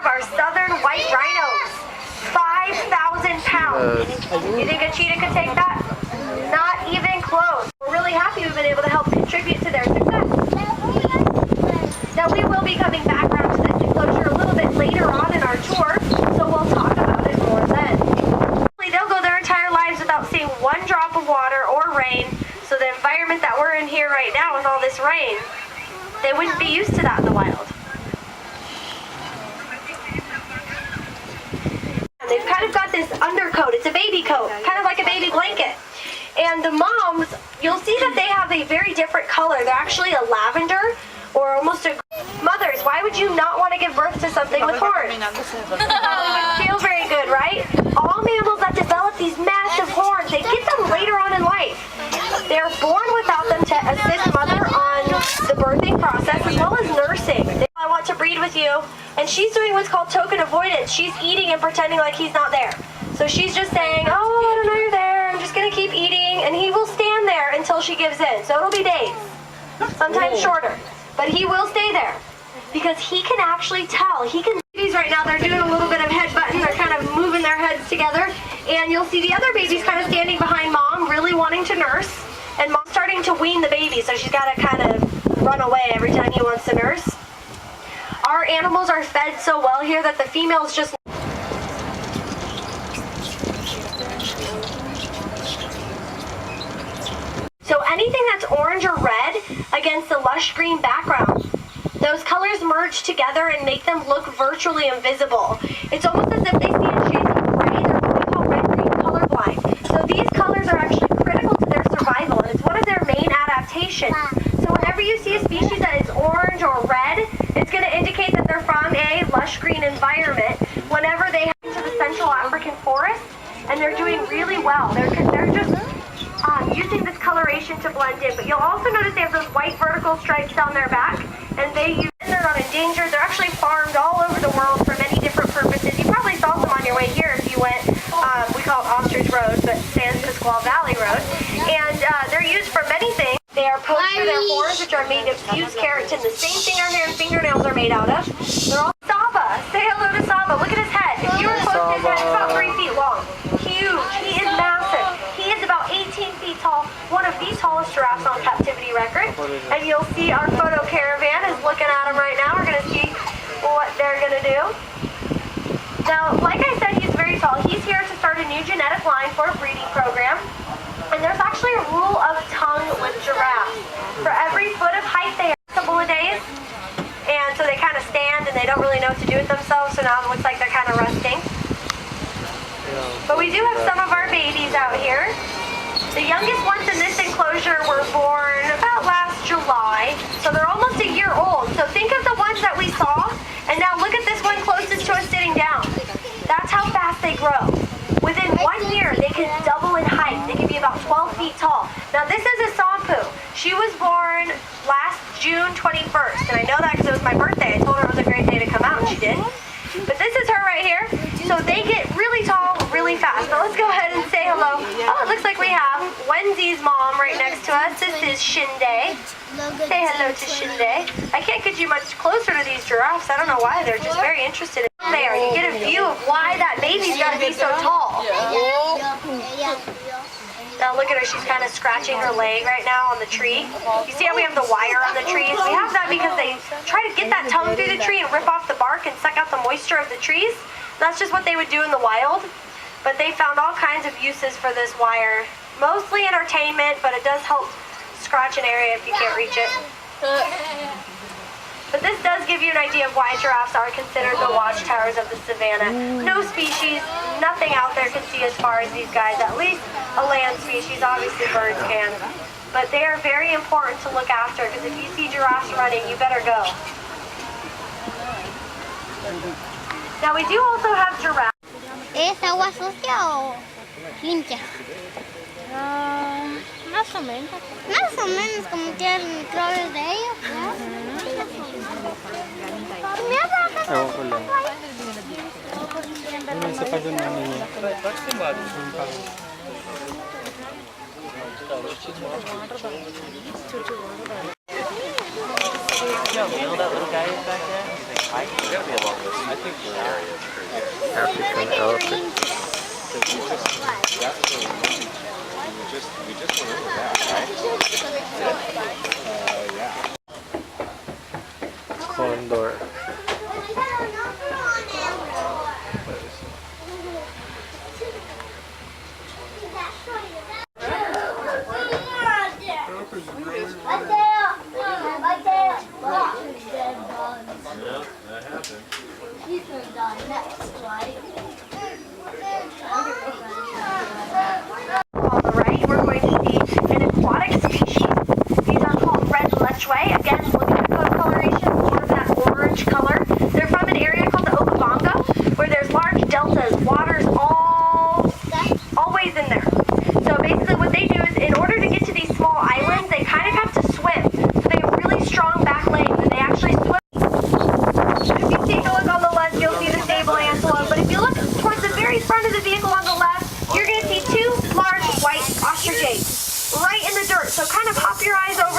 our southern white rhinos. 5,000 pounds. You think a cheetah could take that? Not even close. We're really happy we've been able to help contribute to their success. Now we will be coming back around to this enclosure a little bit later on in our tour, so we'll talk about it more then. They'll go their entire lives without seeing one drop of water or rain, so the environment that we're in here right now with all this rain, they wouldn't be used to that in the wild. And they've kind of got this undercoat, it's a baby coat, kind of like a baby blanket. And the moms, you'll see that they have a very different color. They're actually a lavender or almost a... Mothers, why would you not want to give birth to something with horns? It wouldn't feel very good, right? All mammals that develop these massive horns, they get them later on in life. They're born without them to assist mother on the birthing process as well as nursing. I want to breed with you, and she's doing what's called token avoidance. She's eating and pretending like he's not there. So she's just saying, oh, I don't know you're there, I'm just going to keep eating, and he will stand there until she gives in. So it'll be days, sometimes shorter, but he will stay there because he can actually tell. He can. Babies right now, they're doing a little bit of head button, they're kind of moving their heads together, and you'll see the other babies kind of standing behind mom, really wanting to nurse, and mom's starting to wean the baby, so she's got to kind of run away every time he wants to nurse. Our animals are fed so well here that the females just... So anything that's orange or red against the lush green background, those colors merge together and make them look virtually invisible. It's almost as if they see in shades of gray. They're what we call red-green colorblind. So these colors are actually critical to their survival, and it's one of their main adaptations. So whenever you see a species that is orange or red, it's going to indicate that they're from a lush green environment. Whenever they head into the Central African forest, and they're doing really well. They're just using this coloration to blend in. But you'll also notice they have those white vertical stripes down their back, and they're not endangered. They're actually farmed all over the world for many different purposes. You probably saw some on your way here if you went, we call it Ostrich Road, but San Pasquale Valley Road. And they're used for many things. They are poached for their horns, which are made of fused keratin, the same thing our hair and fingernails are made out of. They're all Saba. Say hello to Saba. Look at his head. If you were close to his head, it's about 3 feet long. Huge. He is massive. He is about 18 feet tall, one of the tallest giraffes on captivity record. And you'll see our photo caravan is looking at him right now. We're going to see what they're going to do. Now, like I said, he's very tall. He's here to start a new genetic line for a breeding program. And there's actually a rule of tongue with giraffes. For every foot of height, they have a couple of days. And so they kind of stand and they don't really know what to do with themselves. So now it looks like they're kind of resting. But we do have some of our babies out here. The youngest ones in this enclosure were born about last July. So they're almost a year old. So think of the ones that we saw. And now look at this one closest to us sitting down. That's how fast they grow. Within 1 year, they can double in height. They can be about 12 feet tall. Now this is a Sampu. She was born last June 21st. And I know that because it was my birthday. I told her it was a great day to come out, and she did. But this is her right here. So they get really tall really fast. Now let's go ahead and say hello. Oh, it looks like we have Wenzi's mom right next to us. This is Shinde. Say hello to Shinde. I can't get you much closer to these giraffes. I don't know why. They're just very interested in who they are. You get a view of why that baby's got to be so tall. Now look at her, she's kind of scratching her leg right now on the tree. You see how we have the wire on the trees? We have that because they try to get that tongue through the tree and rip off the bark and suck out the moisture of the trees. That's just what they would do in the wild. But they found all kinds of uses for this wire. Mostly entertainment, but it does help scratch an area if you can't reach it. But this does give you an idea of why giraffes are considered the watchtowers of the savannah. No species, nothing out there can see as far as these guys, at least a land species. Obviously birds can. But they are very important to look after because if you see giraffes running, you better go. Now we do also have giraffes. ¿Es agua sucia o limpia? Más o menos. Más o menos, como que el microbio de ellos, ¿no? That little guy back there? African elephant. Condor. On the right, we're going to see an aquatic species. These are called red lechwe. Again, look at the coloration, more of that orange color. They're from an area called the Okabanga, where there's large deltas. Water's always in there. So basically what they do is, in order to get to these small islands, they kind of have to swim. So they have really strong back legs, and they actually swim. If you take a look on the left, you'll see the sable antelope. But if you look towards the very front of the vehicle on the left, you're going to see two large white ostriches right in the dirt. So kind of hop your eyes over